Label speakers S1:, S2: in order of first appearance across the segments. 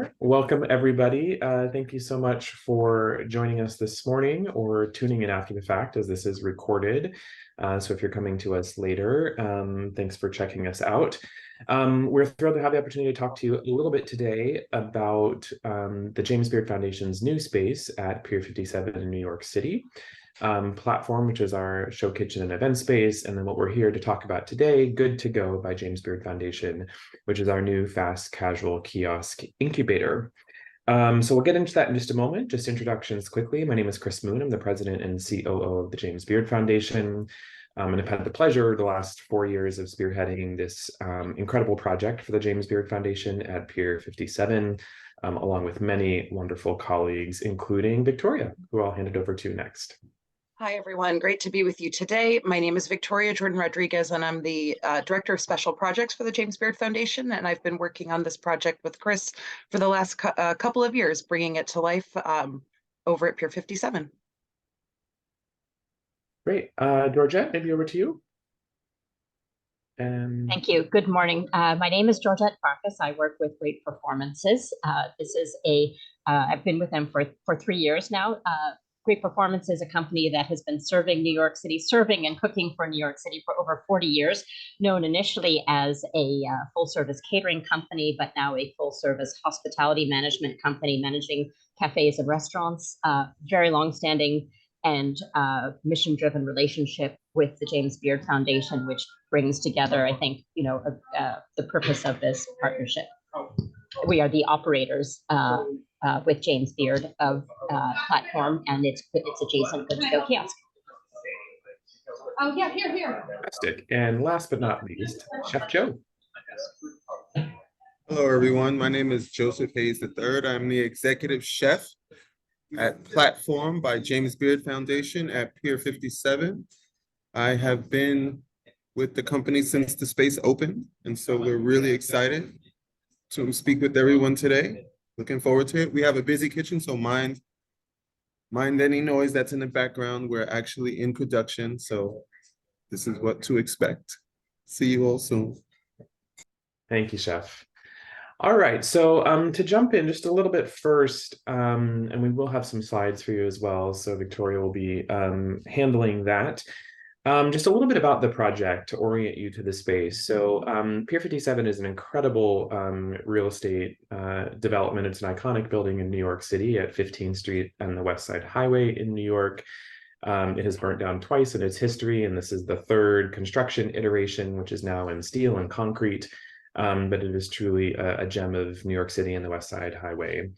S1: Sure. Welcome, everybody. Thank you so much for joining us this morning or tuning in after the fact as this is recorded. So if you're coming to us later, thanks for checking us out. We're thrilled to have the opportunity to talk to you a little bit today about the James Beard Foundation's new space at Pier 57 in New York City. Platform, which is our show kitchen and event space, and then what we're here to talk about today, Good to Go by James Beard Foundation, which is our new fast casual kiosk incubator. So we'll get into that in just a moment. Just introductions quickly. My name is Chris Moon. I'm the president and COO of the James Beard Foundation. And I've had the pleasure the last 4 years of spearheading this incredible project for the James Beard Foundation at Pier 57, along with many wonderful colleagues, including Victoria, who I'll hand it over to next.
S2: Hi, everyone. Great to be with you today. My name is Victoria Jordan Rodriguez, and I'm the Director of Special Projects for the James Beard Foundation. And I've been working on this project with Chris for the last couple of years, bringing it to life over at Pier 57.
S1: Great. Georgette, maybe over to you.
S3: Thank you. Good morning. My name is Georgette Farkas. I work with Great Performances. This is I've been with them for 3 years now. Great Performance is a company that has been serving New York City, serving and cooking for New York City for over 40 years, known initially as a full-service catering company, but now a full-service hospitality management company managing cafes and restaurants. Very long-standing and mission-driven relationship with the James Beard Foundation, which brings together, I think, the purpose of this partnership. We are the operators with James Beard of platform and its adjacent Good to Go kiosk.
S2: Oh yeah, here.
S1: Fantastic. And last but not least, Chef Joe.
S4: Hello, everyone. My name is Joseph Hayes III. I'm the executive chef at Platform by James Beard Foundation at Pier 57. I have been with the company since the space opened, and so we're really excited to speak with everyone today. Looking forward to it. We have a busy kitchen, so mind any noise that's in the background. We're actually in production, so this is what to expect. See you all soon.
S1: Thank you, Chef. All right, so to jump in just a little bit first, and we will have some slides for you as well, so Victoria will be handling that. Just a little bit about the project to orient you to the space. So Pier 57 is an incredible real estate development. It's an iconic building in New York City at 15th Street and the West Side Highway in New York. It has burnt down twice in its history, and this is the third construction iteration, which is now in steel and concrete. But it is truly a gem of New York City and the West Side Highway.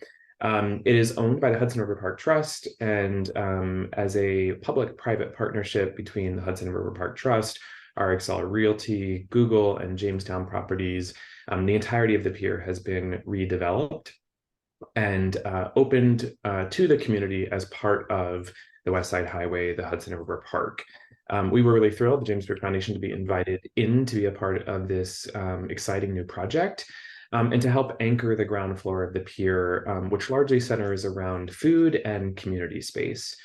S1: It is owned by the Hudson River Park Trust, and as a public-private partnership between the Hudson River Park Trust, RXL Realty, Google, and Jamestown Properties, the entirety of the pier has been redeveloped and opened to the community as part of the West Side Highway, the Hudson River Park. We were really thrilled, the James Beard Foundation, to be invited in to be a part of this exciting new project. And to help anchor the ground floor of the pier, which largely centers around food and community space.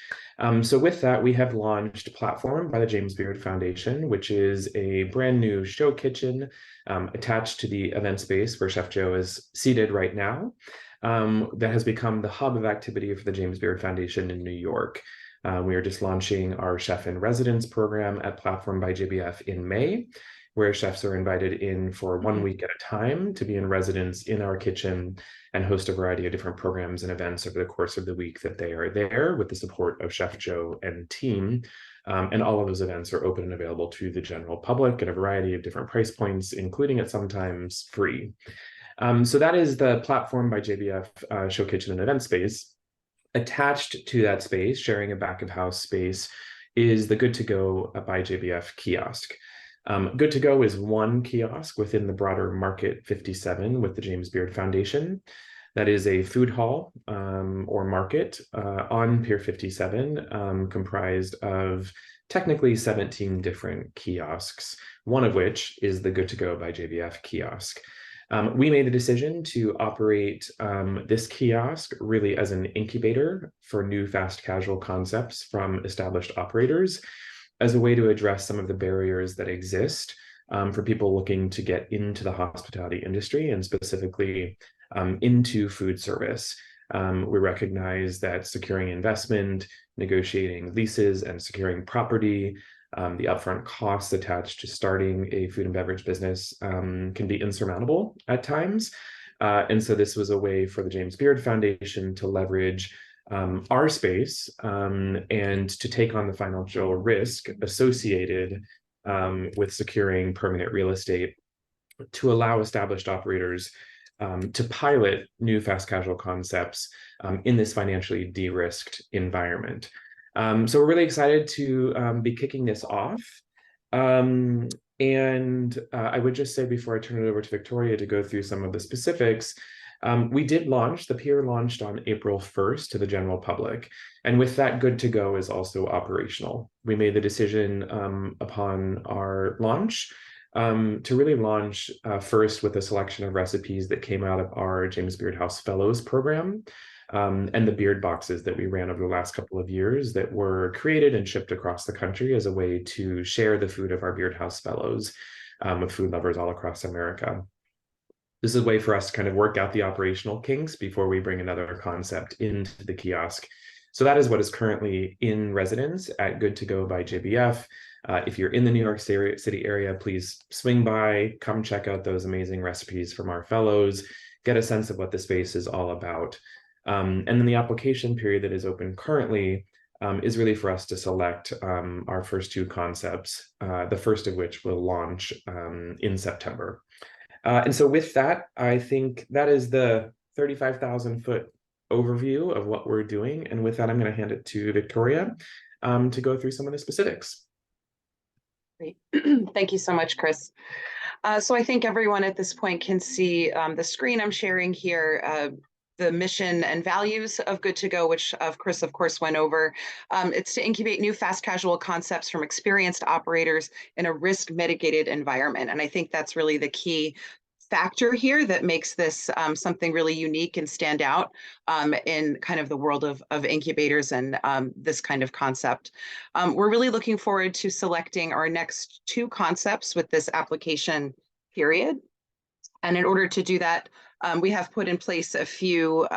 S1: So with that, we have launched Platform by the James Beard Foundation, which is a brand new show kitchen attached to the event space where Chef Joe is seated right now, that has become the hub of activity for the James Beard Foundation in New York. We are just launching our Chef in Residence program at Platform by JBF in May, where chefs are invited in for 1 week at a time to be in residence in our kitchen and host a variety of different programs and events over the course of the week that they are there with the support of Chef Joe and team. And all of those events are open and available to the general public at a variety of different price points, including at sometimes free. So that is the Platform by JBF show kitchen and event space. Attached to that space, sharing a back of house space, is the Good to Go by JBF kiosk. Good to Go is one kiosk within the broader Market 57 with the James Beard Foundation. That is a food hall or market on Pier 57, comprised of technically 17 different kiosks, one of which is the Good to Go by JBF kiosk. We made the decision to operate this kiosk really as an incubator for new fast casual concepts from established operators, as a way to address some of the barriers that exist for people looking to get into the hospitality industry, and specifically into food service. We recognize that securing investment, negotiating leases, and securing property, the upfront costs attached to starting a food and beverage business can be insurmountable at times. And so this was a way for the James Beard Foundation to leverage our space and to take on the financial risk associated with securing permanent real estate to allow established operators to pilot new fast casual concepts in this financially de-risked environment. So we're really excited to be kicking this off. I would just say before I turn it over to Victoria to go through some of the specifics, the pier launched on April 1st to the general public. And with that, Good to Go is also operational. We made the decision upon our launch to really launch first with a selection of recipes that came out of our James Beard House Fellows program and the beard boxes that we ran over the last couple of years that were created and shipped across the country as a way to share the food of our Beard House Fellows with food lovers all across America. This is a way for us to kind of work out the operational kinks before we bring another concept into the kiosk. So that is what is currently in residence at Good to Go by JBF. If you're in the New York City area, please swing by, come check out those amazing recipes from our fellows, get a sense of what the space is all about. And then the application period that is open currently is really for us to select our first two concepts, the first of which will launch in September. And so with that, I think that is the 35,000-foot overview of what we're doing. And with that, I'm going to hand it to Victoria to go through some of the specifics.
S2: Great. Thank you so much, Chris. So I think everyone at this point can see the screen I'm sharing here, the mission and values of Good to Go, which Chris, of course, went over. It's to incubate new fast casual concepts from experienced operators in a risk mitigated environment. And I think that's really the key factor here that makes this something really unique and stand out in kind of the world of incubators and this kind of concept. We're really looking forward to selecting our next two concepts with this application period. And in order to do that, we have put in place a few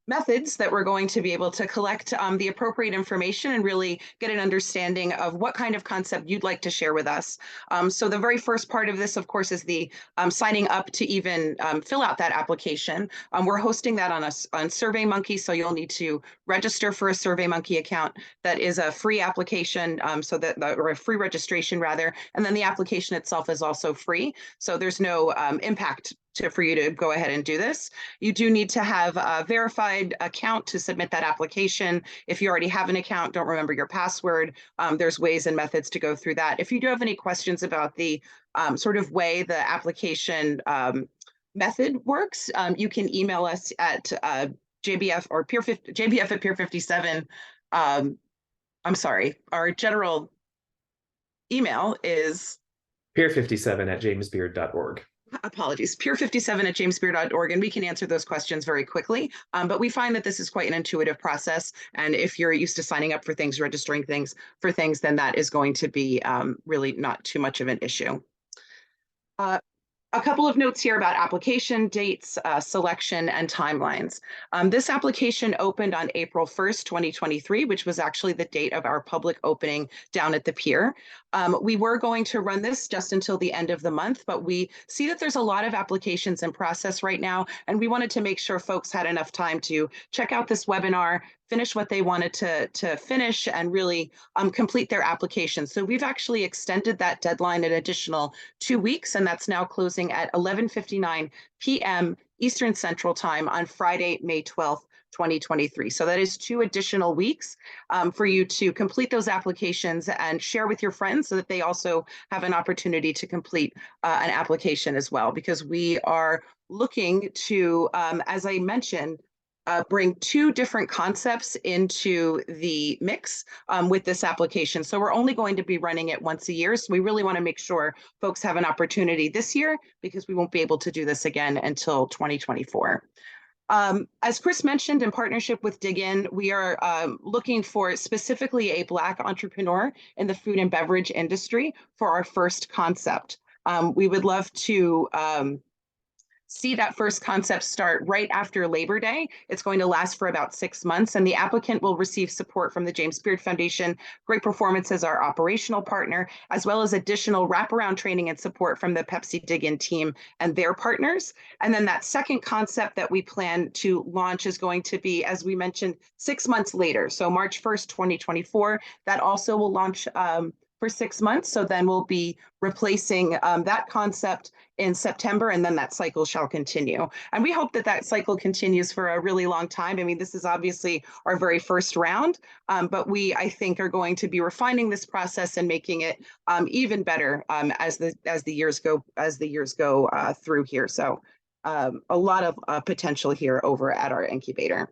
S2: methods that we're going to be able to collect the appropriate information and really get an understanding of what kind of concept you'd like to share with us. So the very first part of this, of course, is the signing up to even fill out that application. We're hosting that on SurveyMonkey, so you'll need to register for a SurveyMonkey account. That is a free application, or a free registration rather, and then the application itself is also free. So there's no impact for you to go ahead and do this. You do need to have a verified account to submit that application. If you already have an account, don't remember your password. There's ways and methods to go through that. If you do have any questions about the sort of way the application method works, you can email us at JBF or JBF at Pier 57. I'm sorry, our general email is
S1: pier57@jamesbeard.org.
S2: Apologies, pier57@jamesbeard.org, and we can answer those questions very quickly. But we find that this is quite an intuitive process. And if you're used to signing up for things, registering things for things, then that is going to be really not too much of an issue. A couple of notes here about application dates, selection, and timelines. This application opened on April 1st, 2023, which was actually the date of our public opening down at the pier. We were going to run this just until the end of the month, but we see that there's a lot of applications in process right now, and we wanted to make sure folks had enough time to check out this webinar, finish what they wanted to finish, and really complete their application. So we've actually extended that deadline an additional 2 weeks, and that's now closing at 11:59 p.m. Eastern Central Time on Friday, May 12th, 2023. So that is 2 additional weeks for you to complete those applications and share with your friends so that they also have an opportunity to complete an application as well, because we are looking to, as I mentioned, bring 2 different concepts into the mix with this application. So we're only going to be running it once a year. So we really want to make sure folks have an opportunity this year, because we won't be able to do this again until 2024. As Chris mentioned, in partnership with Dig In, we are looking for specifically a Black entrepreneur in the food and beverage industry for our first concept. We would love to see that first concept start right after Labor Day. It's going to last for about 6 months, and the applicant will receive support from the James Beard Foundation, Great Performances, our operational partner, as well as additional wraparound training and support from the Pepsi Dig In team and their partners. And then that second concept that we plan to launch is going to be, as we mentioned, 6 months later. So March 1st, 2024, that also will launch for 6 months. So then we'll be replacing that concept in September, and then that cycle shall continue. And we hope that that cycle continues for a really long time. I mean, this is obviously our very first round, but we, I think, are going to be refining this process and making it even better as the years go through here. So a lot of potential here over at our incubator.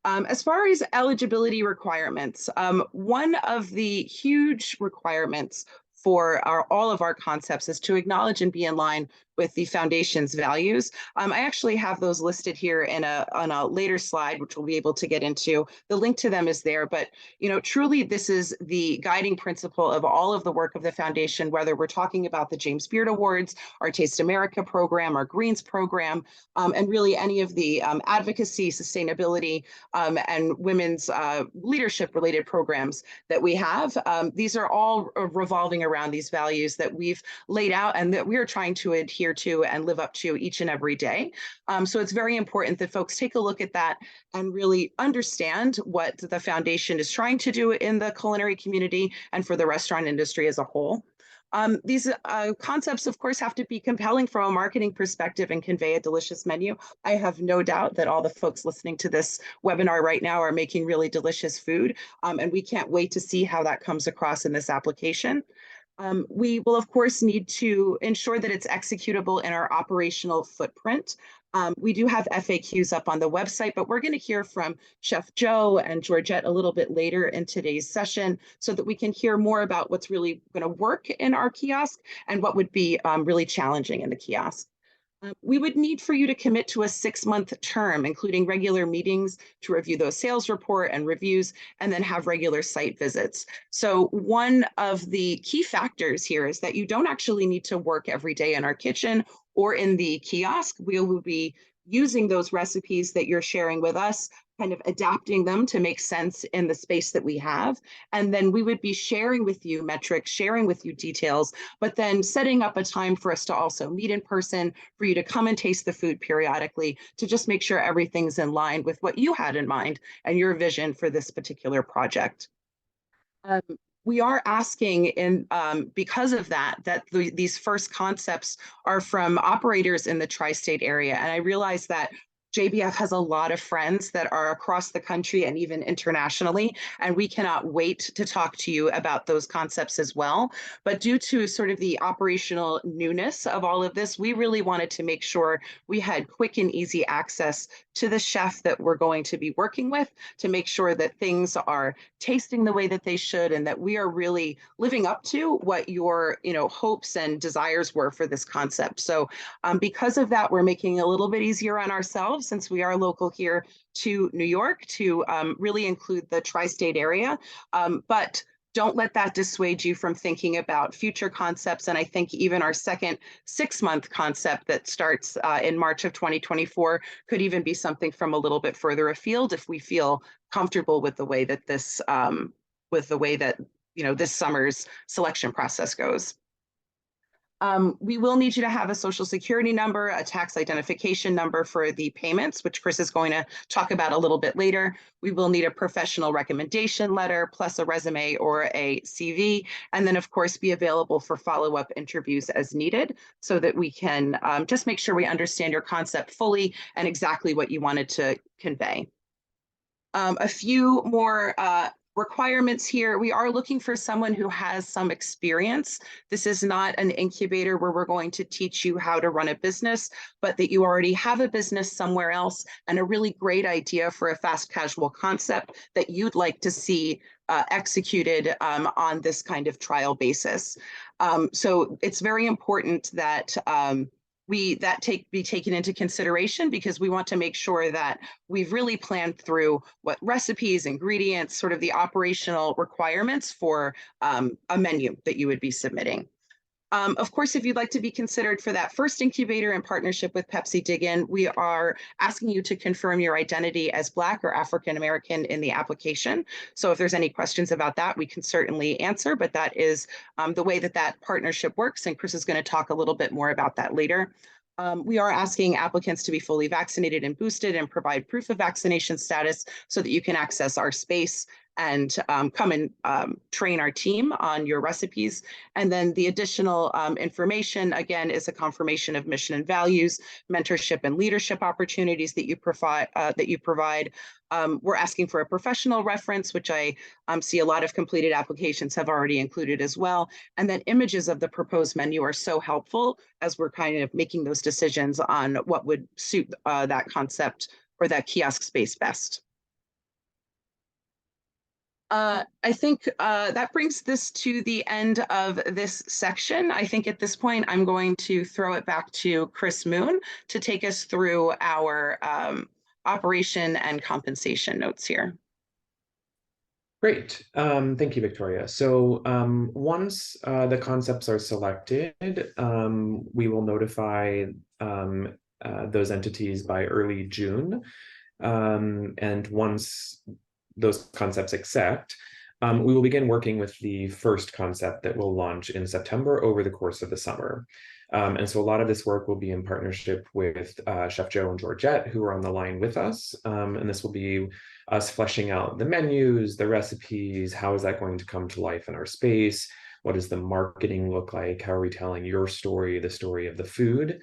S2: As far as eligibility requirements, one of the huge requirements for all of our concepts is to acknowledge and be in line with the foundation's values. I actually have those listed here on a later slide, which we'll be able to get into. The link to them is there, but truly this is the guiding principle of all of the work of the foundation, whether we're talking about the James Beard Awards, our Taste America program, our Greens program, and really any of the advocacy, sustainability, and women's leadership related programs that we have. These are all revolving around these values that we've laid out and that we are trying to adhere to and live up to each and every day. So it's very important that folks take a look at that and really understand what the foundation is trying to do in the culinary community and for the restaurant industry as a whole. These concepts, of course, have to be compelling from a marketing perspective and convey a delicious menu. I have no doubt that all the folks listening to this webinar right now are making really delicious food, and we can't wait to see how that comes across in this application. We will, of course, need to ensure that it's executable in our operational footprint. We do have FAQs up on the website, but we're going to hear from Chef Joe and Georgette a little bit later in today's session so that we can hear more about what's really going to work in our kiosk and what would be really challenging in the kiosk. We would need for you to commit to a 6-month term, including regular meetings to review those sales report and reviews, and then have regular site visits. So one of the key factors here is that you don't actually need to work every day in our kitchen or in the kiosk. We will be using those recipes that you're sharing with us, kind of adapting them to make sense in the space that we have. And then we would be sharing with you metrics, sharing with you details, but then setting up a time for us to also meet in person, for you to come and taste the food periodically, to just make sure everything's in line with what you had in mind and your vision for this particular project. We are asking because of that these first concepts are from operators in the tri-state area. And I realize that JBF has a lot of friends that are across the country and even internationally, and we cannot wait to talk to you about those concepts as well. But due to sort of the operational newness of all of this, we really wanted to make sure we had quick and easy access to the chef that we're going to be working with to make sure that things are tasting the way that they should and that we are really living up to what your hopes and desires were for this concept. So because of that, we're making it a little bit easier on ourselves since we are local here to New York to really include the tri-state area. But don't let that dissuade you from thinking about future concepts. And I think even our second 6-month concept that starts in March of 2024 could even be something from a little bit further afield if we feel comfortable with the way that this this summer's selection process goes. We will need you to have a social security number, a tax identification number for the payments, which Chris is going to talk about a little bit later. We will need a professional recommendation letter, plus a resume or a CV, and then of course be available for follow-up interviews as needed so that we can just make sure we understand your concept fully and exactly what you wanted to convey. A few more requirements here. We are looking for someone who has some experience. This is not an incubator where we're going to teach you how to run a business, but that you already have a business somewhere else and a really great idea for a fast casual concept that you'd like to see executed on this kind of trial basis. So it's very important that be taken into consideration because we want to make sure that we've really planned through what recipes, ingredients, sort of the operational requirements for a menu that you would be submitting. Of course, if you'd like to be considered for that first incubator in partnership with Pepsi Dig In, we are asking you to confirm your identity as Black or African American in the application. So if there's any questions about that, we can certainly answer, but that is the way that that partnership works, and Chris is going to talk a little bit more about that later. We are asking applicants to be fully vaccinated and boosted and provide proof of vaccination status so that you can access our space and come and train our team on your recipes. And then the additional information, again, is a confirmation of mission and values, mentorship and leadership opportunities that you provide. We're asking for a professional reference, which I see a lot of completed applications have already included as well. And then images of the proposed menu are so helpful as we're kind of making those decisions on what would suit that concept or that kiosk space best. I think that brings this to the end of this section. I think at this point, I'm going to throw it back to Chris Moon to take us through our operation and compensation notes here.
S1: Great. Thank you, Victoria. So once the concepts are selected, we will notify those entities by early June. And once those concepts accept, we will begin working with the first concept that will launch in September over the course of the summer. And so a lot of this work will be in partnership with Chef Joe and Georgette, who are on the line with us. And this will be us fleshing out the menus, the recipes, how is that going to come to life in our space? What does the marketing look like? How are we telling your story, the story of the food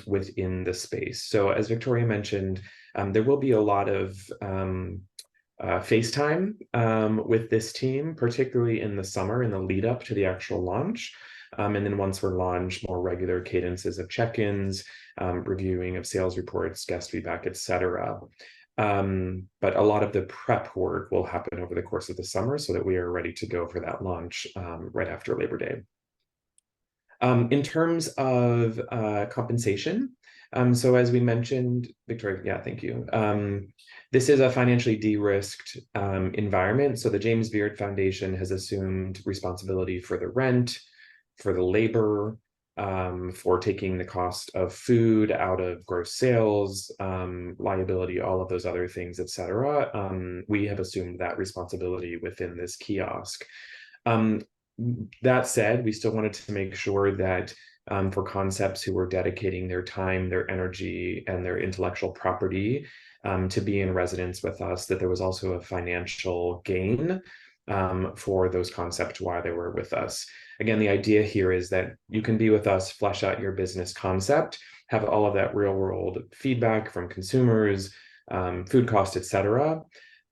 S1: within the space? So as Victoria mentioned, there will be a lot of FaceTime with this team, particularly in the summer, in the lead up to the actual launch. And then once we're launched, more regular cadences of check-ins, reviewing of sales reports, guest feedback, etc. But a lot of the prep work will happen over the course of the summer so that we are ready to go for that launch right after Labor Day. In terms of compensation, so as we mentioned, Victoria, yeah, thank you. This is a financially de-risked environment. So the James Beard Foundation has assumed responsibility for the rent, for the labor, for taking the cost of food out of gross sales, liability, all of those other things, et cetera. We have assumed that responsibility within this kiosk. That said, we still wanted to make sure that for concepts who were dedicating their time, their energy, and their intellectual property to be in residence with us, that there was also a financial gain for those concepts while they were with us. Again, the idea here is that you can be with us, flesh out your business concept, have all of that real world feedback from consumers, food cost, et cetera.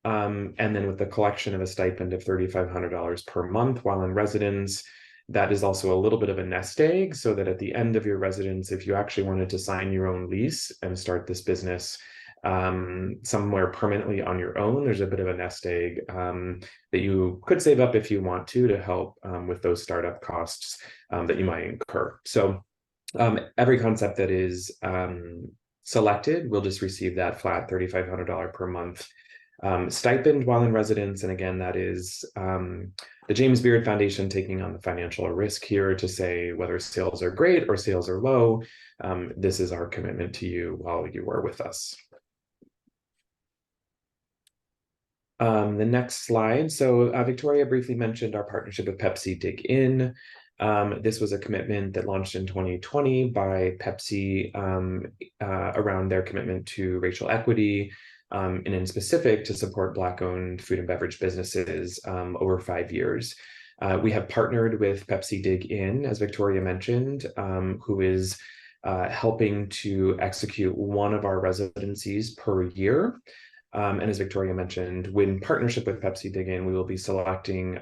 S1: And then with the collection of a stipend of $3,500 per month while in residence, that is also a little bit of a nest egg, so that at the end of your residence, if you actually wanted to sign your own lease and start this business somewhere permanently on your own, there's a bit of a nest egg that you could save up if you want to help with those startup costs that you might incur. So every concept that is selected will just receive that flat $3,500 per month stipend while in residence. And again, that is the James Beard Foundation taking on the financial risk here to say whether sales are great or sales are low. This is our commitment to you while you are with us. The next slide. So Victoria briefly mentioned our partnership with Pepsi Dig In. This was a commitment that launched in 2020 by Pepsi around their commitment to racial equity, and in specific to support Black-owned food and beverage businesses over 5 years. We have partnered with Pepsi Dig In, as Victoria mentioned, who is helping to execute one of our residencies per year. And as Victoria mentioned, in partnership with Pepsi Dig In, we will be selecting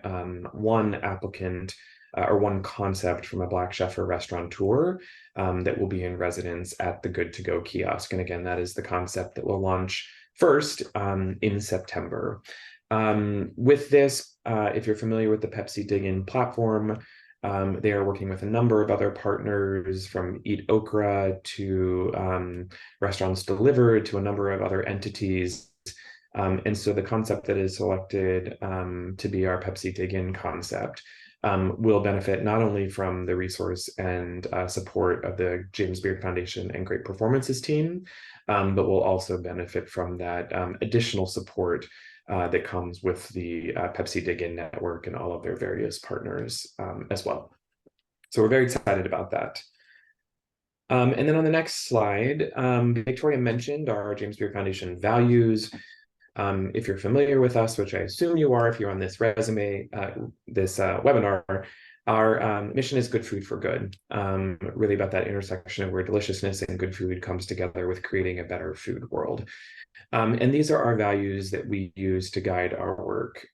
S1: one applicant or one concept from a Black chef or restaurateur that will be in residence at the Good to Go kiosk. And again, that is the concept that will launch first in September. With this, if you're familiar with the Pepsi Dig In platform, they are working with a number of other partners, from Eat Okra to Restaurants Delivered to a number of other entities. And so the concept that is selected to be our Pepsi Dig In concept will benefit not only from the resource and support of the James Beard Foundation and Great Performances team, but will also benefit from that additional support that comes with the Pepsi Dig In network and all of their various partners as well. So we're very excited about that. And then on the next slide, Victoria mentioned our James Beard Foundation values. If you're familiar with us, which I assume you are if you're on this webinar, our mission is good food for good, really about that intersection of where deliciousness and good food comes together with creating a better food world. And these are our values that we use to guide our work.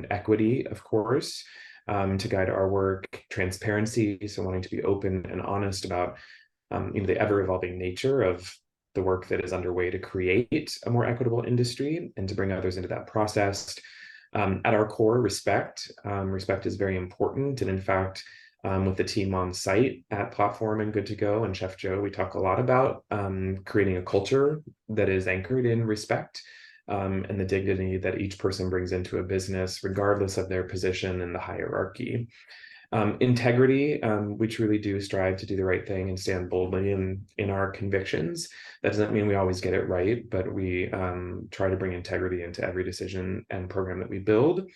S1: Equity, of course, to guide our work, transparency, so wanting to be open and honest about the ever-evolving nature of the work that is underway to create a more equitable industry and to bring others into that process. At our core, respect. Respect is very important. And in fact, with the team on site at Platform and Good to Go and Chef Joe, we talk a lot about creating a culture that is anchored in respect and the dignity that each person brings into a business, regardless of their position in the hierarchy. Integrity, we truly do strive to do the right thing and stand boldly in our convictions. That doesn't mean we always get it right, but we try to bring integrity into every decision and program that we build.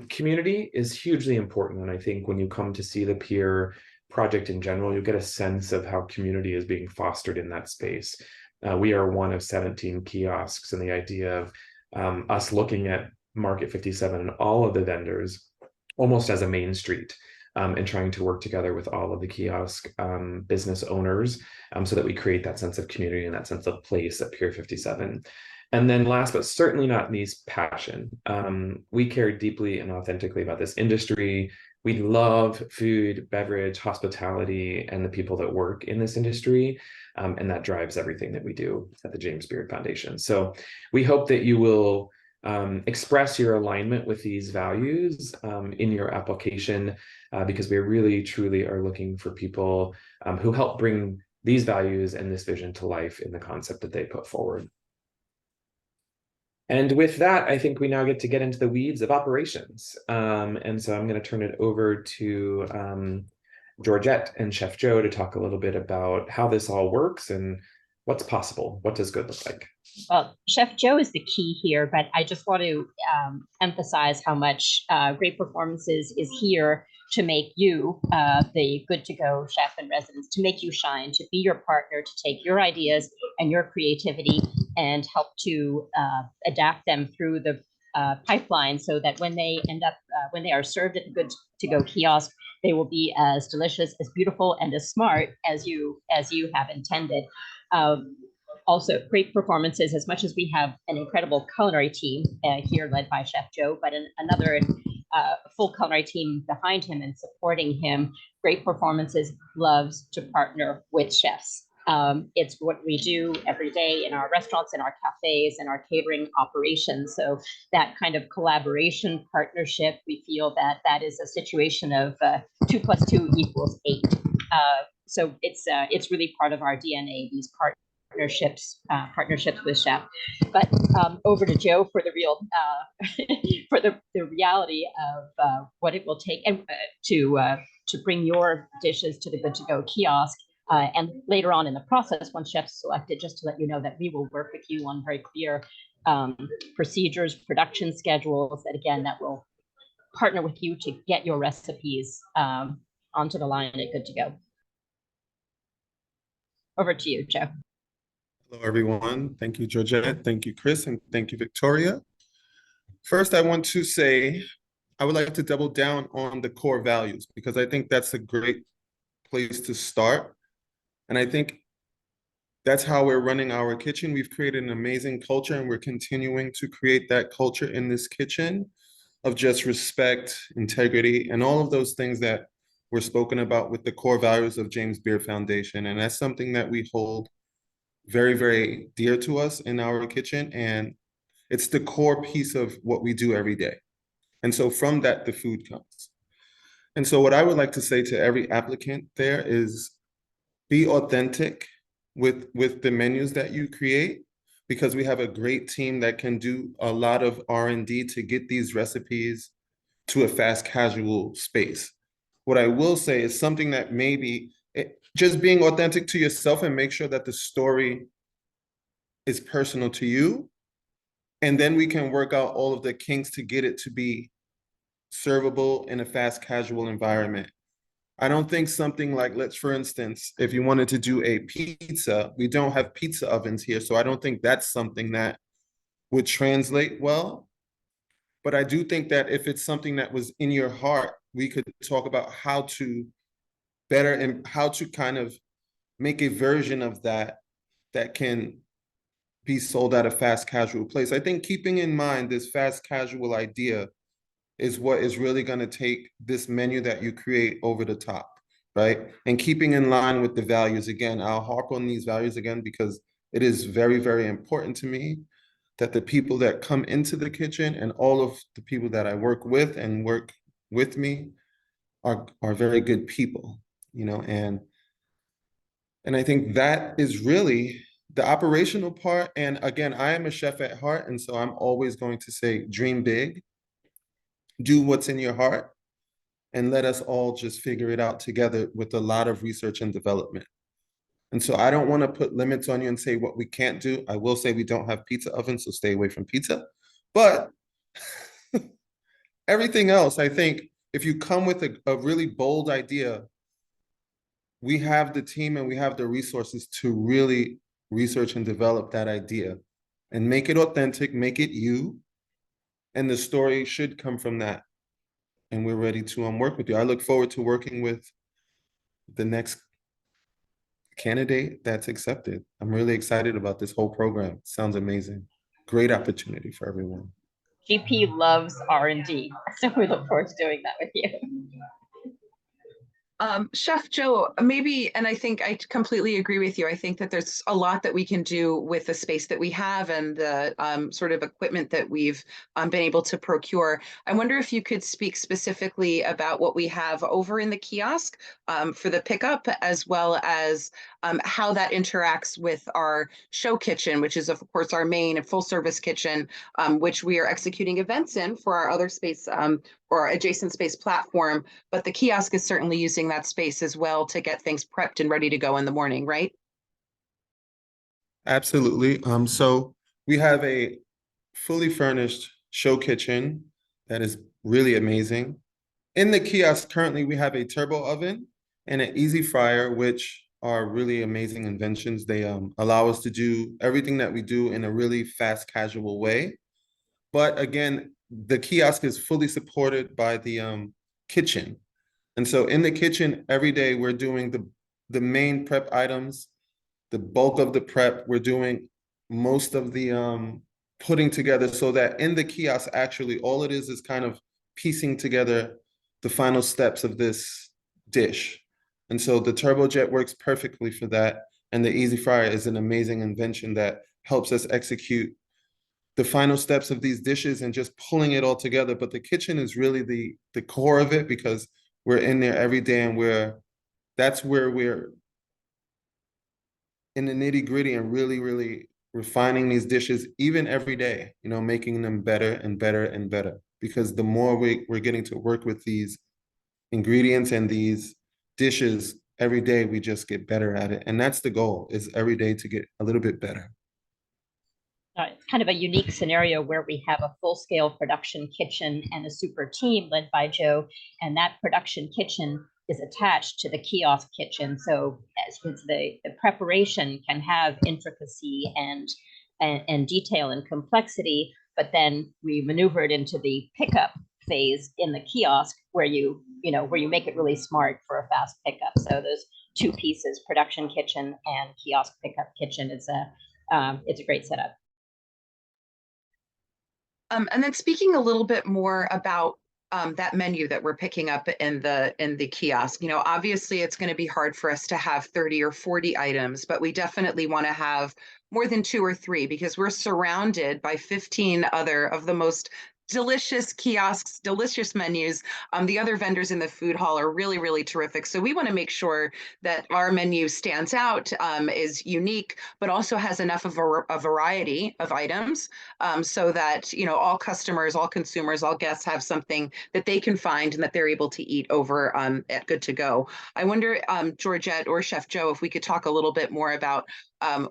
S1: Community is hugely important, and I think when you come to see the peer project in general, you'll get a sense of how community is being fostered in that space. We are one of 17 kiosks, and the idea of us looking at Market 57 and all of the vendors almost as a main street, and trying to work together with all of the kiosk business owners so that we create that sense of community and that sense of place at Pier 57. And then last but certainly not least, passion. We care deeply and authentically about this industry. We love food, beverage, hospitality, and the people that work in this industry. And that drives everything that we do at the James Beard Foundation. So we hope that you will express your alignment with these values in your application, because we really truly are looking for people who help bring these values and this vision to life in the concept that they put forward. And with that, I think we now get to get into the weeds of operations. And so I'm going to turn it over to Georgette and Chef Joe to talk a little bit about how this all works and what's possible. What does good look like?
S3: Well, Chef Joe is the key here, but I just want to emphasize how much Great Performances is here to make you the good to go chef in residence, to make you shine, to be your partner, to take your ideas and your creativity and help to adapt them through the pipeline so that when they end up, when they are served at the good to go kiosk, they will be as delicious, as beautiful, and as smart as you have intended. Also, Great Performances, as much as we have an incredible culinary team here led by Chef Joe, but another full culinary team behind him and supporting him, Great Performances loves to partner with chefs. It's what we do every day in our restaurants, in our cafes, and our catering operations. So that kind of collaboration, partnership, we feel that that is a situation of 2 + 2 = 8. So it's really part of our DNA, these partnerships with chef. But over to Joe for the real for the reality of what it will take and to bring your dishes to the good to go kiosk. And later on in the process, once chef's selected, just to let you know that we will work with you on very clear procedures, production schedules, that will partner with you to get your recipes onto the line at good to go. Over to you, Joe.
S4: Hello, everyone. Thank you, Georgette. Thank you, Chris, and thank you, Victoria. First, I want to say I would like to double down on the core values because I think that's a great place to start. And I think that's how we're running our kitchen. We've created an amazing culture and we're continuing to create that culture in this kitchen of just respect, integrity, and all of those things that were spoken about with the core values of James Beard Foundation. And that's something that we hold very, very dear to us in our kitchen. And it's the core piece of what we do every day. And so from that, the food comes. And so what I would like to say to every applicant there is be authentic with the menus that you create, because we have a great team that can do a lot of R&D to get these recipes to a fast casual space. What I will say is something that maybe just being authentic to yourself and make sure that the story is personal to you. And then we can work out all of the kinks to get it to be servable in a fast casual environment. I don't think something like, let's, for instance, if you wanted to do a pizza, we don't have pizza ovens here. So I don't think that's something that would translate well. But I do think that if it's something that was in your heart, we could talk about how to better and how to kind of make a version of that that can be sold at a fast casual place. I think keeping in mind this fast casual idea is what is really going to take this menu that you create over the top, right? And keeping in line with the values. Again, I'll harp on these values again because it is very, very important to me that the people that come into the kitchen and all of the people that I work with and work with me are very good people, you know, and I think that is really the operational part. And again, I am a chef at heart, and so I'm always going to say, dream big, do what's in your heart, and let us all just figure it out together with a lot of research and development. And so I don't want to put limits on you and say what we can't do. I will say we don't have pizza ovens, so stay away from pizza. But everything else, I think if you come with a really bold idea, we have the team and we have the resources to really research and develop that idea and make it authentic, make it you. And the story should come from that. And we're ready to work with you. I look forward to working with the next candidate that's accepted. I'm really excited about this whole program. Sounds amazing. Great opportunity for everyone.
S3: GP loves R&D, so we look forward to doing that with you.
S2: Chef Joe, maybe, and I think I completely agree with you. I think that there's a lot that we can do with the space that we have and the sort of equipment that we've been able to procure. I wonder if you could speak specifically about what we have over in the kiosk for the pickup, as well as how that interacts with our show kitchen, which is, of course, our main full service kitchen, which we are executing events in for our other space or adjacent space platform. But the kiosk is certainly using that space as well to get things prepped and ready to go in the morning, right?
S4: Absolutely. So we have a fully furnished show kitchen that is really amazing. In the kiosk, currently, we have a turbo oven and an easy fryer, which are really amazing inventions. They allow us to do everything that we do in a really fast, casual way. But again, the kiosk is fully supported by the kitchen. And so in the kitchen, every day we're doing the main prep items, the bulk of the prep. We're doing most of the putting together so that in the kiosk, actually, all it is kind of piecing together the final steps of this dish. And so the turbojet works perfectly for that. And the easy fryer is an amazing invention that helps us execute the final steps of these dishes and just pulling it all together. But the kitchen is really the core of it because we're in there every day and that's where we're in the nitty gritty and really, really refining these dishes even every day, you know, making them better and better and better. Because the more we're getting to work with these ingredients and these dishes every day, we just get better at it. And that's the goal, is every day to get a little bit better.
S3: It's kind of a unique scenario where we have a full-scale production kitchen and a super team led by Joe, and that production kitchen is attached to the kiosk kitchen. So as the preparation can have intricacy and detail and complexity, but then we maneuver it into the pickup phase in the kiosk where you make it really smart for a fast pickup. So those two pieces, production kitchen and kiosk pickup kitchen, it's a great setup.
S2: And then speaking a little bit more about that menu that we're picking up in the kiosk, you know, obviously it's going to be hard for us to have 30 or 40 items, but we definitely want to have more than 2 or 3 because we're surrounded by 15 other of the most delicious kiosks, delicious menus. The other vendors in the food hall are really, really terrific. So we want to make sure that our menu stands out, is unique, but also has enough of a variety of items, so that, you know, all customers, all consumers, all guests have something that they can find and that they're able to eat over at Good to Go. I wonder, Georgette or Chef Joe, if we could talk a little bit more about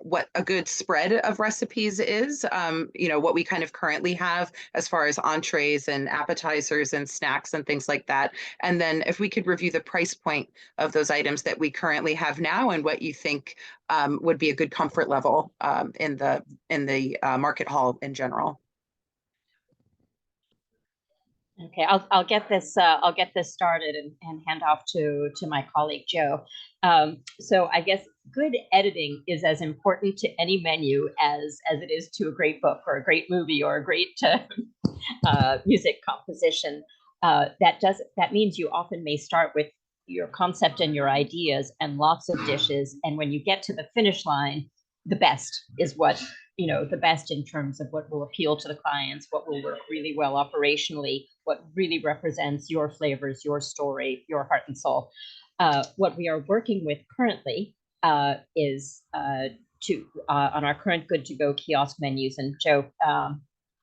S2: what a good spread of recipes is, you know, what we kind of currently have as far as entrees and appetizers and snacks and things like that. And then if we could review the price point of those items that we currently have now and what you think would be a good comfort level in the market hall in general.
S3: Okay, I'll get this started and hand off to my colleague Joe. So I guess good editing is as important to any menu as it is to a great book or a great movie or a great music composition. That means you often may start with your concept and your ideas and lots of dishes, and when you get to the finish line, the best is what, you know, the best in terms of what will appeal to the clients, what will work really well operationally, what really represents your flavors, your story, your heart and soul. What we are working with currently is on our current Good to Go kiosk menus. And Joe,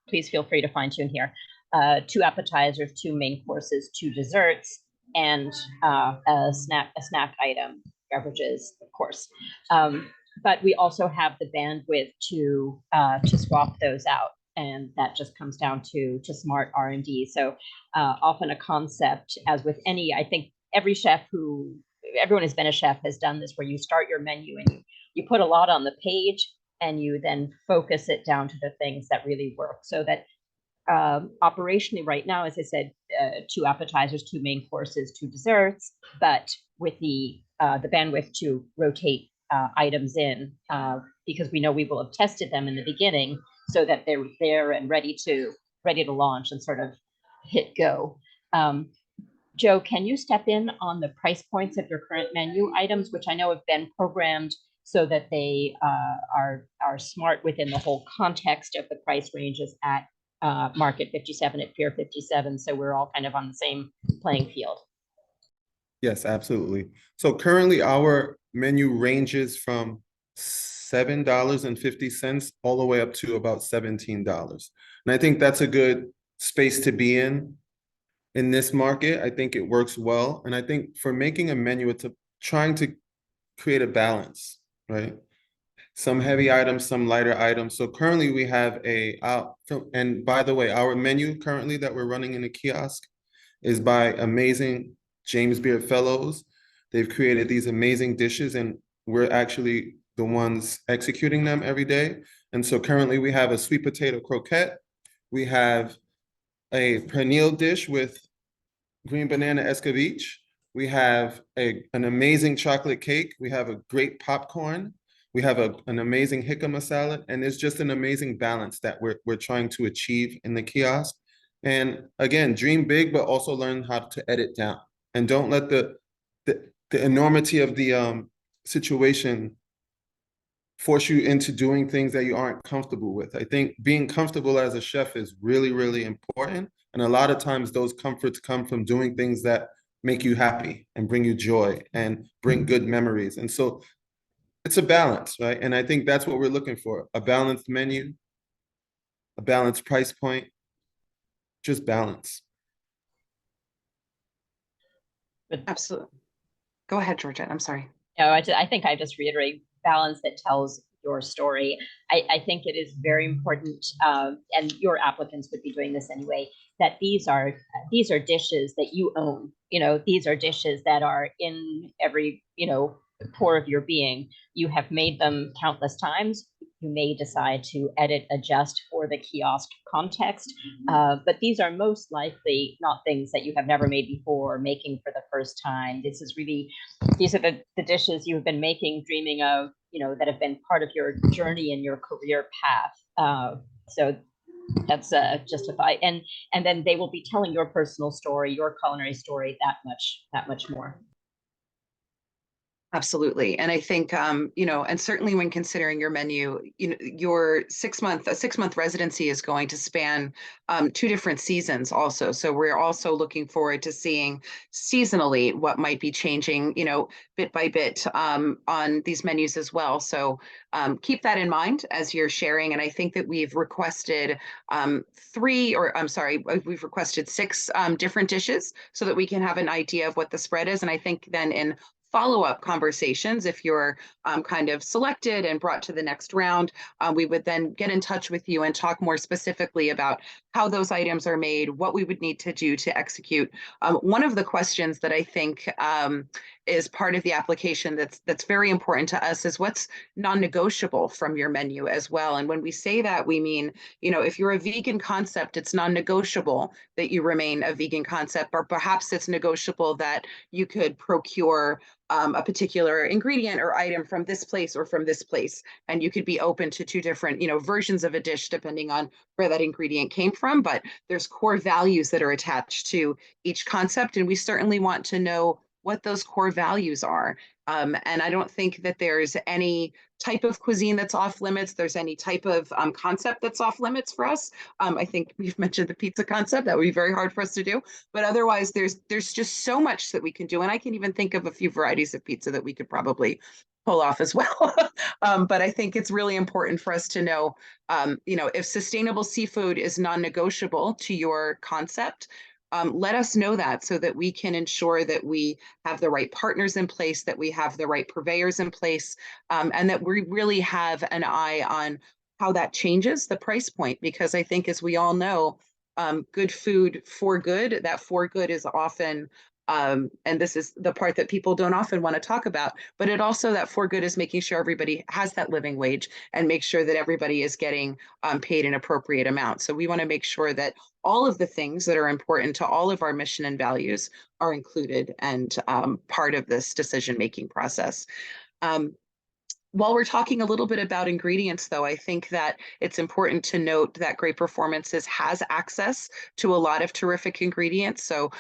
S3: please feel free to fine tune here. 2 appetizers, 2 main courses, 2 desserts, and a snack item, beverages, of course. But we also have the bandwidth to swap those out, and that just comes down to smart R&D. So often a concept, as with any, I think everyone who's been a chef has done this, where you start your menu and you put a lot on the page, and you then focus it down to the things that really work. So that operationally right now, as I said, 2 appetizers, 2 main courses, 2 desserts, but with the bandwidth to rotate items in, because we know we will have tested them in the beginning so that they're there and ready to launch and sort of hit go. Joe, can you step in on the price points of your current menu items, which I know have been programmed so that they are smart within the whole context of the price ranges at Market 57, at Pier 57, so we're all kind of on the same playing field?
S4: Yes, absolutely. So currently our menu ranges from $7.50 all the way up to about $17. And I think that's a good space to be in this market. I think it works well. And I think for making a menu, it's trying to create a balance, right? Some heavy items, some lighter items. So currently we have and by the way, our menu currently that we're running in the kiosk is by amazing James Beard Fellows. They've created these amazing dishes, and we're actually the ones executing them every day. And so currently we have a sweet potato croquette. We have a pernil dish with green banana escabeche. We have an amazing chocolate cake. We have a great popcorn. We have an amazing jicama salad. And there's just an amazing balance that we're trying to achieve in the kiosk. And again, dream big, but also learn how to edit down. And don't let the enormity of the situation force you into doing things that you aren't comfortable with. I think being comfortable as a chef is really, really important. And a lot of times those comforts come from doing things that make you happy and bring you joy and bring good memories. And so it's a balance, right? And I think that's what we're looking for: a balanced menu, a balanced price point, just balance.
S2: Absolutely. Go ahead, Georgette. I'm sorry.
S3: No, I think I just reiterate balance that tells your story. I think it is very important, and your applicants would be doing this anyway, that these are dishes that you own. You know, these are dishes that are in every, you know, core of your being. You have made them countless times. You may decide to edit, adjust for the kiosk context, but these are most likely not things that you have never made before, making for the first time. These are the dishes you have been making, dreaming of, you know, that have been part of your journey and your career path. So that's justified, and then they will be telling your personal story, your culinary story, that much more.
S2: Absolutely. And I think, and certainly when considering your menu, your 6 month residency is going to span 2 different seasons also. So we're also looking forward to seeing seasonally what might be changing, bit by bit on these menus as well. So keep that in mind as you're sharing. And I think that we've requested we've requested 6 different dishes so that we can have an idea of what the spread is. And I think then in follow-up conversations, if you're kind of selected and brought to the next round, we would then get in touch with you and talk more specifically about how those items are made, what we would need to do to execute. One of the questions that I think is part of the application that's very important to us is what's non-negotiable from your menu as well. And when we say that, we mean, if you're a vegan concept, it's non-negotiable that you remain a vegan concept, or perhaps it's negotiable that you could procure a particular ingredient or item from this place or from this place. And you could be open to 2 different, versions of a dish depending on where that ingredient came from. But there's core values that are attached to each concept. And we certainly want to know what those core values are. And I don't think that there's any type of cuisine that's off limits. There's any type of concept that's off limits for us. I think we've mentioned the pizza concept. That would be very hard for us to do. But otherwise, there's just so much that we can do. And I can even think of a few varieties of pizza that we could probably pull off as well. But I think it's really important for us to know, if sustainable seafood is non-negotiable to your concept, let us know that so that we can ensure that we have the right partners in place, that we have the right purveyors in place, and that we really have an eye on how that changes the price point. Because I think, as we all know, good food for good, that for good is often, and this is the part that people don't often want to talk about, but it also, that for good is making sure everybody has that living wage and make sure that everybody is getting paid an appropriate amount. So we want to make sure that all of the things that are important to all of our mission and values are included and part of this decision-making process. While we're talking a little bit about ingredients, though, I think that it's important to note that Great Performances has access to a lot of terrific ingredients. So,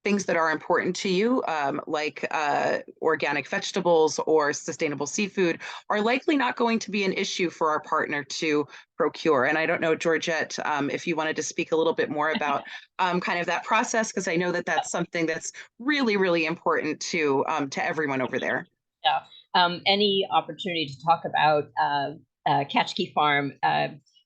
S2: things that are important to you, like organic vegetables or sustainable seafood, are likely not going to be an issue for our partner to procure. And I don't know, Georgette, if you wanted to speak a little bit more about kind of that process, because I know that that's something that's really, really important to everyone over there.
S3: Yeah. Any opportunity to talk about Ketchke Farm,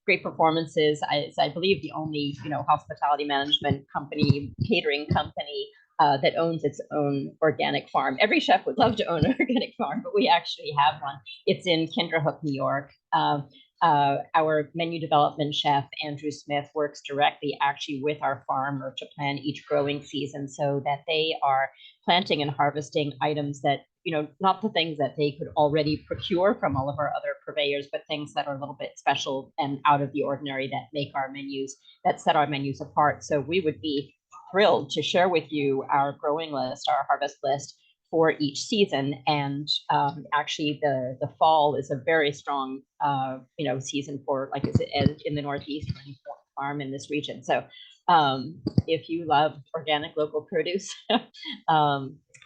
S3: Great Performances, is, I believe, the only hospitality management company, catering company that owns its own organic farm. Every chef would love to own an organic farm, but we actually have one. It's in Kinderhook, New York. Our menu development chef, Andrew Smith, works directly actually with our farmer to plan each growing season so that they are planting and harvesting items that, not the things that they could already procure from all of our other purveyors, but things that are a little bit special and out of the ordinary that make our menus, that set our menus apart. So we would be thrilled to share with you our growing list, our harvest list for each season. And actually the fall is a very strong, season for, like, is it in the Northeast for any farm in this region. So if you love organic local produce,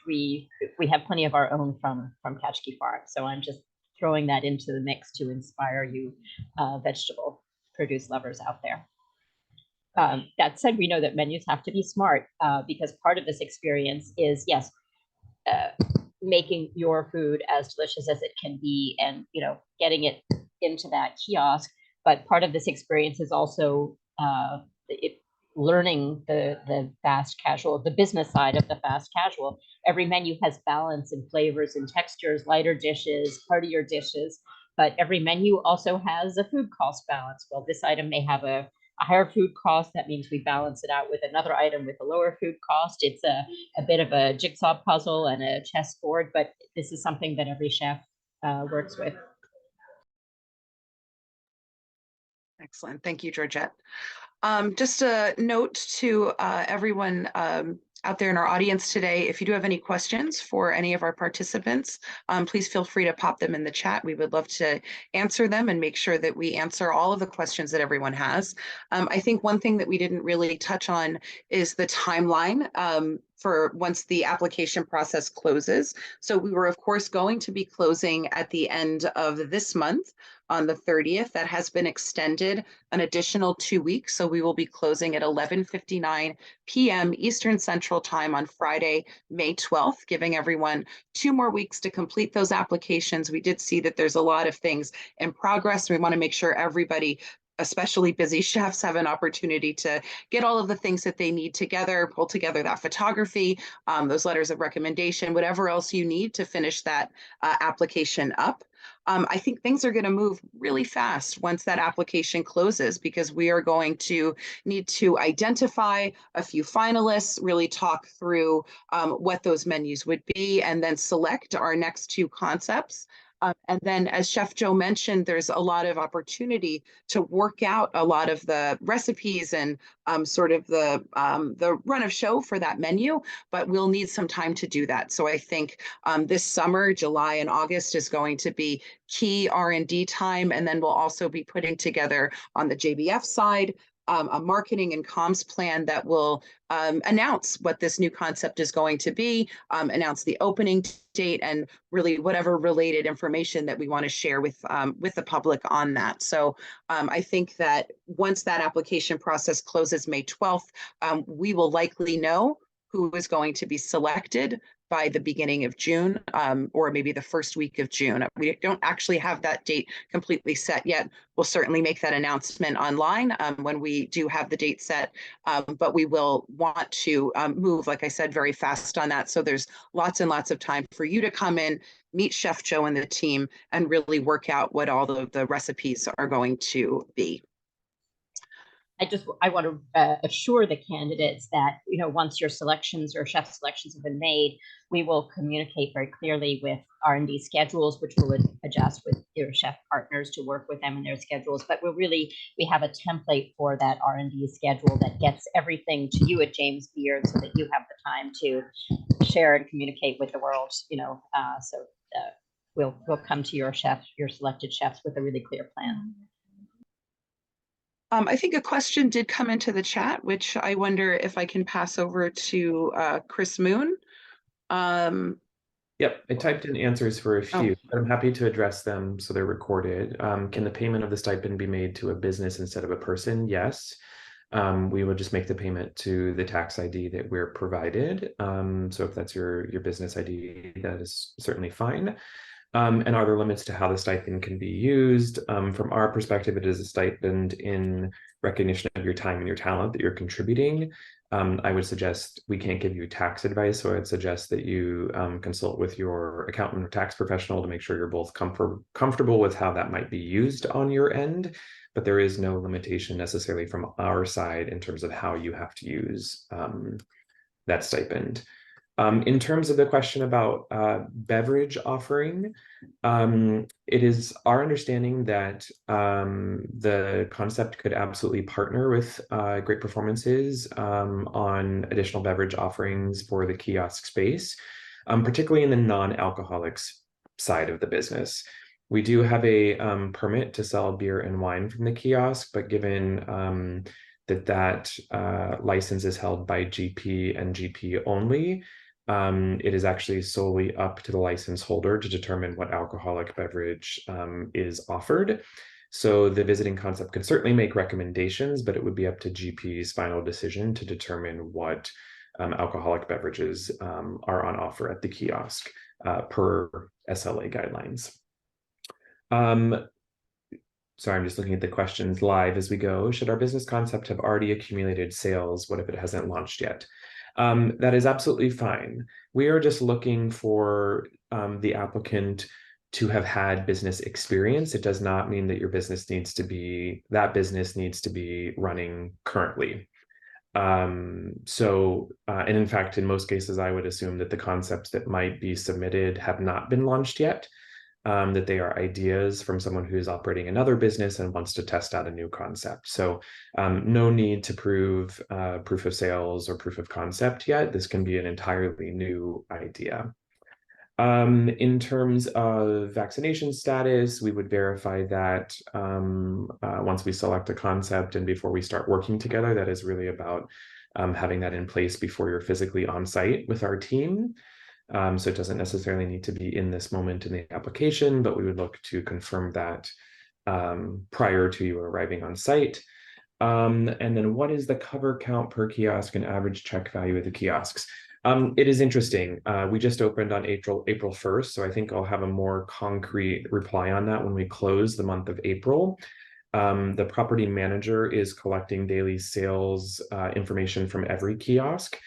S3: we have plenty of our own from Ketchke Farm. So I'm just throwing that into the mix to inspire you vegetable produce lovers out there. That said, we know that menus have to be smart because part of this experience is, yes, making your food as delicious as it can be and, getting it into that kiosk. But part of this experience is also learning the fast casual, the business side of the fast casual. Every menu has balance in flavors and textures, lighter dishes, heartier dishes, but every menu also has a food cost balance. Well, this item may have a higher food cost. That means we balance it out with another item with a lower food cost. It's a bit of a jigsaw puzzle and a chessboard, but this is something that every chef works with.
S2: Excellent. Thank you, Georgette. Just a note to everyone out there in our audience today, if you do have any questions for any of our participants, please feel free to pop them in the chat. We would love to answer them and make sure that we answer all of the questions that everyone has. I think one thing that we didn't really touch on is the timeline for once the application process closes. So we were, of course, going to be closing at the end of this month on the 30th. That has been extended an additional 2 weeks. So we will be closing at 11:59 p.m. Eastern Central Time on Friday, May 12th, giving everyone 2 more weeks to complete those applications. We did see that there's a lot of things in progress. We want to make sure everybody, especially busy chefs, have an opportunity to get all of the things that they need together, pull together that photography, those letters of recommendation, whatever else you need to finish that application up. I think things are going to move really fast once that application closes, because we are going to need to identify a few finalists, really talk through what those menus would be, and then select our next 2 concepts. And then, as Chef Joe mentioned, there's a lot of opportunity to work out a lot of the recipes and sort of the run of show for that menu, but we'll need some time to do that. So I think this summer, July and August, is going to be key R&D time, and then we'll also be putting together on the JBF side a marketing and comms plan that will announce what this new concept is going to be, announce the opening date, and really whatever related information that we want to share with the public on that. So I think that once that application process closes May 12th, we will likely know who is going to be selected by the beginning of June, or maybe the first week of June. We don't actually have that date completely set yet. We'll certainly make that announcement online when we do have the date set, but we will want to move, like I said, very fast on that. So there's lots and lots of time for you to come in, meet Chef Joe and the team, and really work out what all the recipes are going to be.
S3: I want to assure the candidates that, once your selections or chef selections have been made, we will communicate very clearly with R&D schedules, which will adjust with your chef partners to work with them in their schedules. But we have a template for that R&D schedule that gets everything to you at James Beard, so that you have the time to share and communicate with the world. We'll come to your selected chefs with a really clear plan.
S2: I think a question did come into the chat, which I wonder if I can pass over to Chris Moon.
S1: Yep, I typed in answers for a few, but I'm happy to address them so they're recorded. Can the payment of the stipend be made to a business instead of a person? Yes. We would just make the payment to the tax ID that we're provided. So if that's your business ID, that is certainly fine. And are there limits to how the stipend can be used? From our perspective, it is a stipend in recognition of your time and your talent that you're contributing. I would suggest, we can't give you tax advice, so I'd suggest that you consult with your accountant or tax professional to make sure you're both comfortable with how that might be used on your end. But there is no limitation necessarily from our side in terms of how you have to use that stipend. In terms of the question about beverage offering, it is our understanding that the concept could absolutely partner with Great Performances on additional beverage offerings for the kiosk space, particularly in the non-alcoholics side of the business. We do have a permit to sell beer and wine from the kiosk, but given that license is held by GP and GP only, it is actually solely up to the license holder to determine what alcoholic beverage is offered. So the visiting concept can certainly make recommendations, but it would be up to GP's final decision to determine what alcoholic beverages are on offer at the kiosk per SLA guidelines. Sorry, I'm just looking at the questions live as we go. Should our business concept have already accumulated sales? What if it hasn't launched yet? That is absolutely fine. We are just looking for the applicant to have had business experience. It does not mean that your business needs to be running currently. And in fact, in most cases, I would assume that the concepts that might be submitted have not been launched yet. That they are ideas from someone who's operating another business and wants to test out a new concept. So no need to prove proof of sales or proof of concept yet. This can be an entirely new idea. In terms of vaccination status, we would verify that once we select a concept and before we start working together. That is really about having that in place before you're physically on site with our team. So it doesn't necessarily need to be in this moment in the application, but we would look to confirm that prior to you arriving on site. And then what is the cover count per kiosk and average check value of the kiosks? It is interesting. We just opened on April 1st, so I think I'll have a more concrete reply on that when we close the month of April. The property manager is collecting daily sales information from every kiosk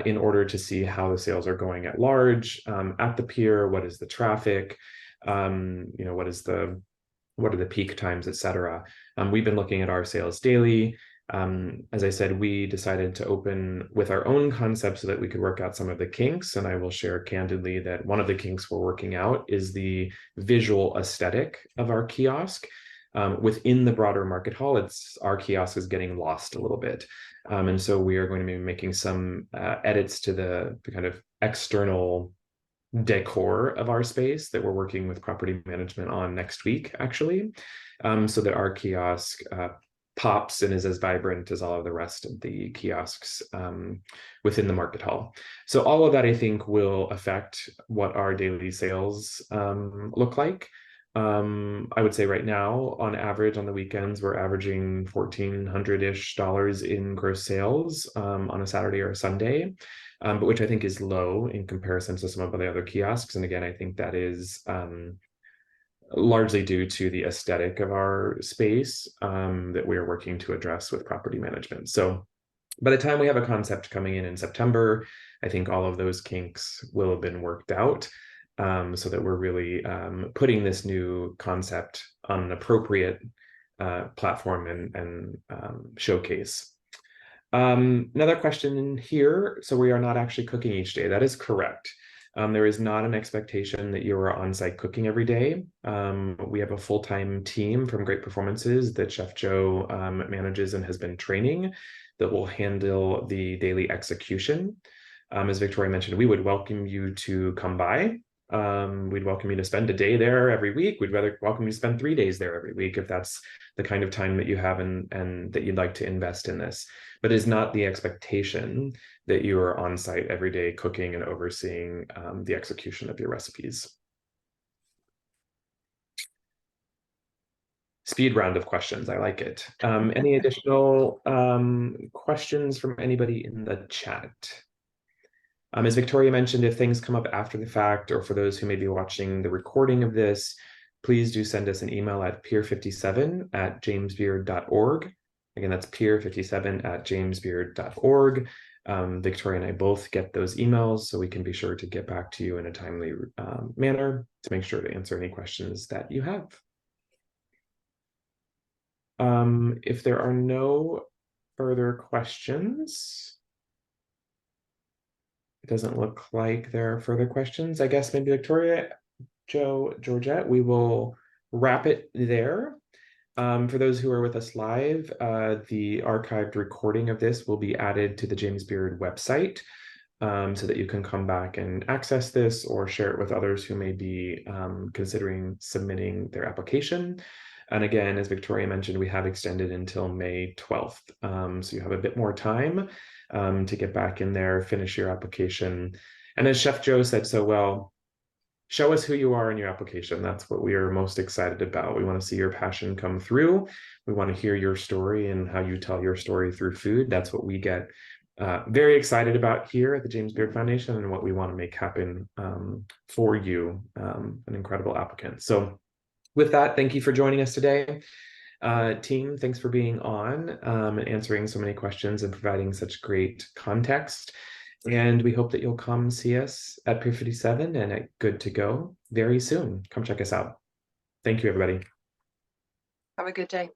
S1: in order to see how the sales are going at large, at the pier, what is the traffic, what are the peak times, et cetera. We've been looking at our sales daily. As I said, we decided to open with our own concept so that we could work out some of the kinks. And I will share candidly that one of the kinks we're working out is the visual aesthetic of our kiosk. Within the broader market hall, our kiosk is getting lost a little bit. And so we are going to be making some edits to the kind of external decor of our space that we're working with property management on next week, actually, so that our kiosk pops and is as vibrant as all of the rest of the kiosks within the market hall. So all of that, I think, will affect what our daily sales look like. I would say right now, on average, on the weekends, we're averaging $1,400-ish in gross sales on a Saturday or a Sunday, but which I think is low in comparison to some of the other kiosks. And again, I think that is largely due to the aesthetic of our space that we are working to address with property management. So by the time we have a concept coming in September, I think all of those kinks will have been worked out, so that we're really putting this new concept on an appropriate platform and showcase. Another question in here. So we are not actually cooking each day. That is correct. There is not an expectation that you are on-site cooking every day. We have a full-time team from Great Performances that Chef Joe manages and has been training that will handle the daily execution. As Victoria mentioned, we would welcome you to come by. We'd welcome you to spend a day there every week. We'd rather welcome you to spend 3 days there every week if that's the kind of time that you have and that you'd like to invest in this. But it is not the expectation that you are on site every day cooking and overseeing the execution of your recipes. Speed round of questions. I like it. Any additional questions from anybody in the chat? As Victoria mentioned, if things come up after the fact, or for those who may be watching the recording of this, please do send us an email at pier57@jamesbeard.org. Again, that's pier57@jamesbeard.org. Victoria and I both get those emails, so we can be sure to get back to you in a timely manner to make sure to answer any questions that you have. If there are no further questions, it doesn't look like there are further questions. I guess maybe Victoria, Joe, Georgette, we will wrap it there. For those who are with us live, the archived recording of this will be added to the James Beard website, so that you can come back and access this or share it with others who may be considering submitting their application. And again, as Victoria mentioned, we have extended until May 12th. So you have a bit more time to get back in there, finish your application. And as Chef Joe said so well, show us who you are in your application. That's what we are most excited about. We want to see your passion come through. We want to hear your story and how you tell your story through food. That's what we get very excited about here at the James Beard Foundation, and what we want to make happen for you, an incredible applicant. So with that, thank you for joining us today. Team, thanks for being on and answering so many questions and providing such great context. And we hope that you'll come see us at Pier 57 and at Good to Go very soon. Come check us out. Thank you, everybody.
S2: Have a good day.